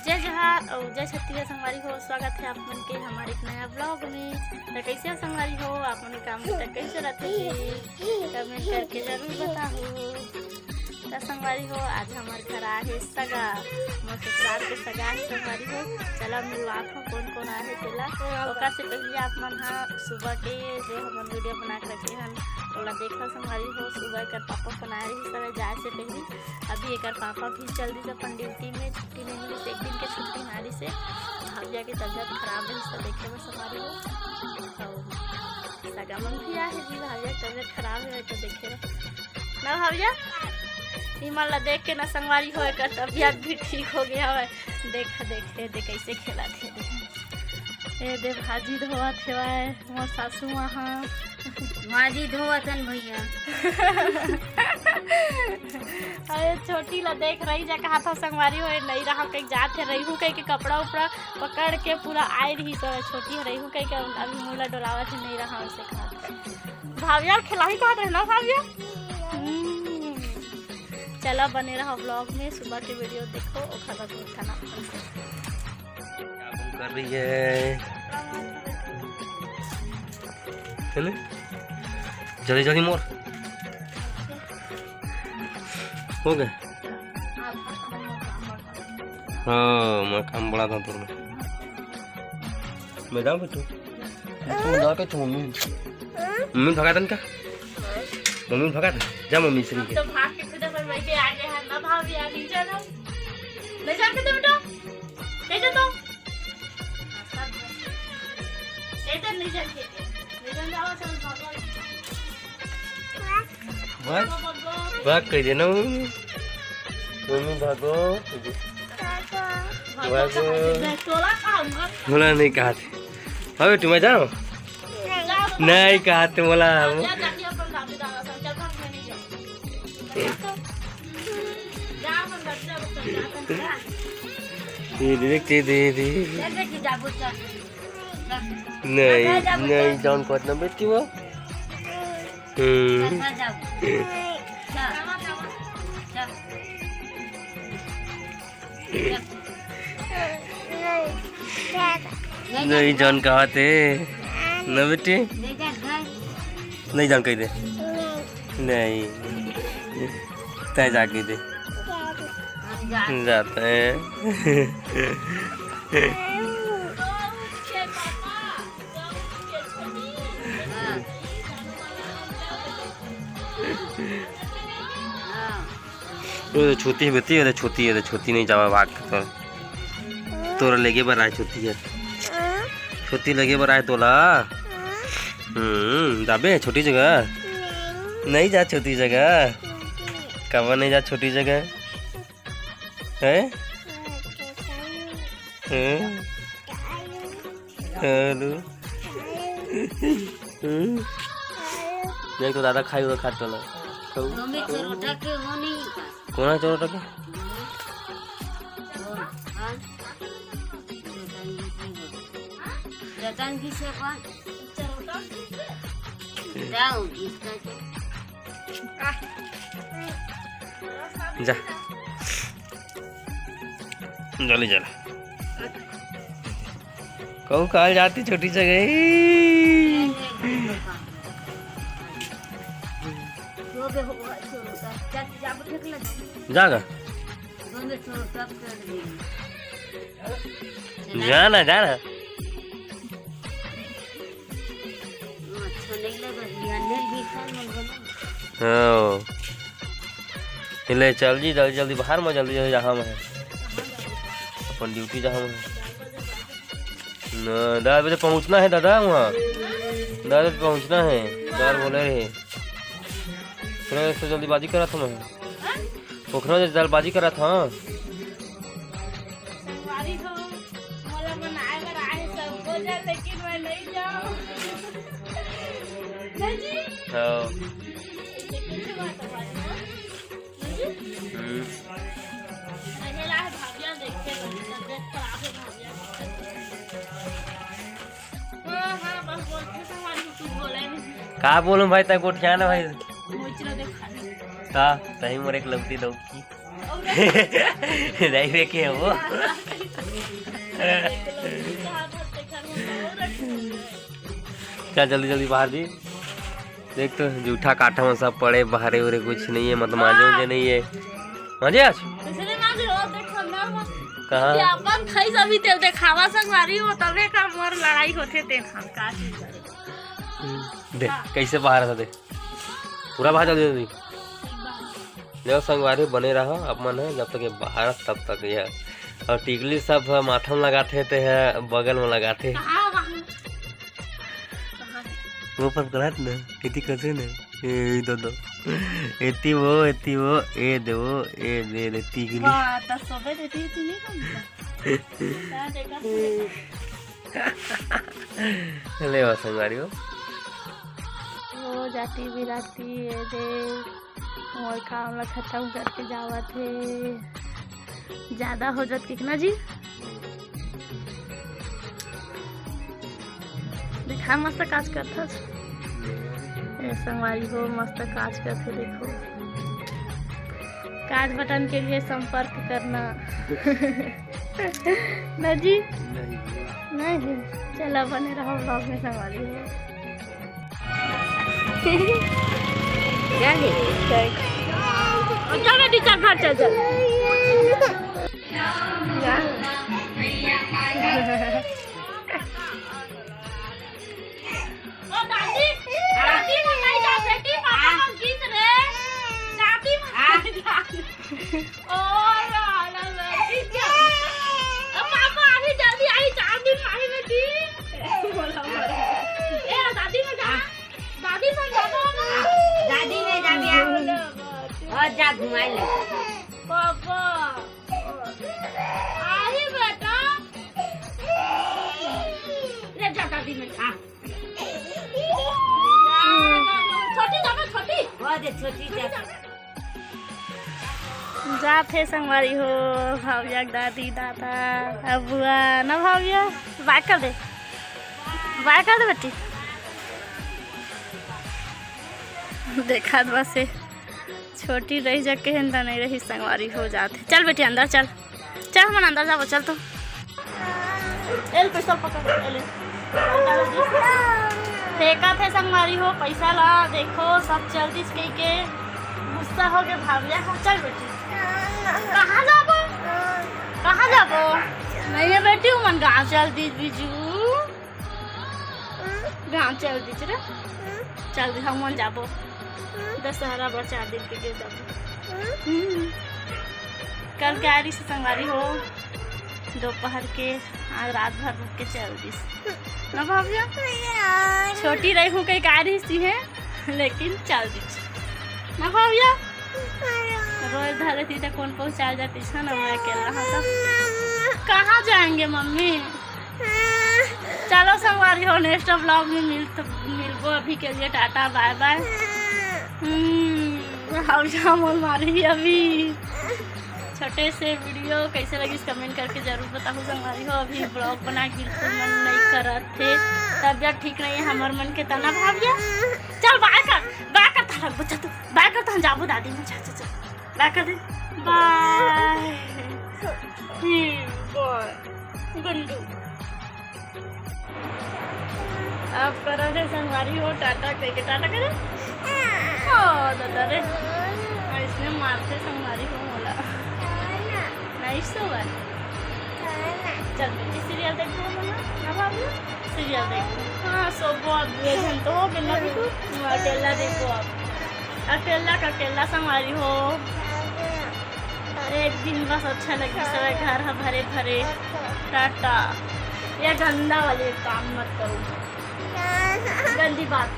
जय जहाँ और जय छत्तीसगढ़ संगवारी हो। स्वागत है आप मन के हमारे एक नया ब्लॉग में। तो कैसे संगवारी हो आप मन काम में कैसे रहते कमेंट करके जरूर बताओ। तो संगवारी हो आज हमारे घर आए है सगा मोर ससुराल के सगा है संगवारी हो। चला मिलवात हो कौन कौन आए है तेला। ओकर से पहले आप मन हाँ सुबह के जो हम वीडियो बना के रखे हैं ओला देखा संगवारी हो। सुबह कर पापा बनाए रही सर जाए से पहले अभी एक पापा भी चल दी अपन ड्यूटी में। छुट्टी नहीं मिली एक दिन के छुट्टी नारी से भाविया की तबियत खराब है सब देखे में संगवारी हो। और सगा मन भी आए जी भाविया की तबियत खराब है तो देखे ना भाविया हिमाल देख के ना संगवारी हो कर तबियत भी ठीक हो गया है। देख कैसे खेला थे ए दे भाजी धोआ थे मोर सासू वहाँ भाजी धोवतन भैया। अरे छोटी ला देख रही जा कहा था संगवारी हो नहीं रहा कहीं जाते रही हूँ कहीं के कपड़ा उपड़ा पकड़ के पूरा आए रही सब छोटी रही हूँ कहीं के अभी मुँह डोलावा थी नहीं रहा उसे खा भाविया खिलाई कहा रहना भाविया। चला बने रहा ब्लॉग में सुबह के वीडियो देखो और खाना खाना कर रही है जल्दी जल्दी मोर हो गए। हाँ मैं काम बड़ा था तुम मैं जाऊँ तू जाके तू मम्मी भगा दन का मम्मी भगा दे जा मम्मी से तो भाग के खुदा पर बैठ के आगे है ना भाभी आ नीचे ना ले जाके दे बेटा ले तो इधर ले जाके ले जाओ चल भागो भाग कर देना मम्मी भागो बोला नहीं कहा थे अबे तुम्हें जाओ नहीं कहा थे बोला देखते दे नहीं जान को इतना बेटी वो नहीं जान कहा थे न बेटी नहीं जान कही दे नहीं तय जाके दे जाते हैं छोटी बेटी है छोटी नहीं जावा भाग तो तोरा लेके बर आए छोटी लगे बर आए तोला जाबे छोटी जगह नहीं जा छोटी जगह कब नहीं जा छोटी जगह है देख तो दादा खाई हुआ खाता ला कौन चोरोटा के जा जल्दी चला कहूँ कल जाती छोटी जगह जागा जाना जाना ले चल जी जल्दी जल्दी बाहर में जल्दी जल्दी जहाँ में अपन ड्यूटी जहाँ में 10 बजे पहुँचना है दादा वहाँ 10 बजे पहुँचना है यार बोले रहे से जल्दीबाजी करा था मैं पोखरा से जल्दबाजी करा था का बोलूं भाई तक गोठिया ना भाई का तही मोर एक लौकी लौकी नहीं देखे है वो। क्या जल्दी जल्दी बाहर जी। देख तो जूठा काठा में सब पड़े बाहरे उरे कुछ नहीं है, मतलब माजे उजे नहीं है। माजे आज कहाँ अपन खाई सभी तेल देखावा संगवारी हो तबे का मोर लड़ाई होथे ते हम का चीज देख कैसे बाहर था, देख पूरा बाहर जल्दी जल्दी देखो संगवारी बने रहो अपन है जब तक ये बाहर तब तक ये। और टिकली सब माथा में लगाते थे है, बगल में लगाते वो पर गलत ना इतनी कैसे ना ए दो दो एती वो ए दो ए दे टिकली बात सबे देती नहीं का देखा ले वो संगवारी हो जाती बिराती है दे और काम ला खत्म करके जावत है। ज्यादा हो जात कितना जी देखा मस्त काज करता संगवारी हो मस्त काज करते देखो। काज बटन के लिए संपर्क करना ना जी नहीं चला बने रहो ब्लॉग में संगवारी हो। चल बेटी चल घर चल चल जा घुमाए ले पापा अरे बेटा ले जा दादी में छोटी जाना छोटी वो दे छोटी जा थे संगवारी हो भाविया दादी दादा अबुआ ना भाविया बाय कर दे बेटी देखा बस छोटी रही जा के नहीं रही संगवारी हो जाते। चल बेटी अंदर चल चल हम अंदर जाओ चल तो एल पैसा पकड़ एल फेंका थे संगवारी हो पैसा ला देखो सब जल्दी कह के गुस्सा हो के भाग जा। चल बेटी कहाँ जाबो नहीं है बेटी मन गाँव चल दी बीजू गाँव चल दी रे चल दी हम मन जाबो दशहरा बड़ा 4 दिन के लिए जाबो। कल के आरी से संगवारी हो दोपहर के आज रात भर रुक के चल दी ना भाविया छोटी रही हूँ कहीं गाड़ी सी है लेकिन चल दी ना भाविया रोज धरे थी तो कौन पहुँचा जाती है ना मैं अकेला सब कहाँ जाएंगे मम्मी। चलो संगवारी हो नेक्स्ट व्लॉग में मिलबो अभी के लिए टाटा बाय बाय। हमारी अभी छोटे से वीडियो कैसे लगी कमेंट करके जरूर बताओ संगवारी हो। अभी ब्लॉग बना के बिल्कुल मन नहीं करत थे तबियत ठीक नहीं है हमार मन के तना भाविया। चल बाय कर था बच्चा तू बाय कर तो जाबो दादी में चल चल बाय कर दे बाय गुंडू। अब करो रे संगवारी हो टाटा कह के टाटा करे ओ दादा रे इसने मारते संगवारी हो बोला नहीं सो बार चल बेटी सीरियल देखो ना भाभी सीरियल देखो हाँ सो बहुत बेचैन तो हो बिना भी तू अकेला देखो अब अकेला संगवारी हो एक दिन बस अच्छा लगे सब घर भरे भरे टाटा। ये गंदा वाले काम मत करो गंदी बात।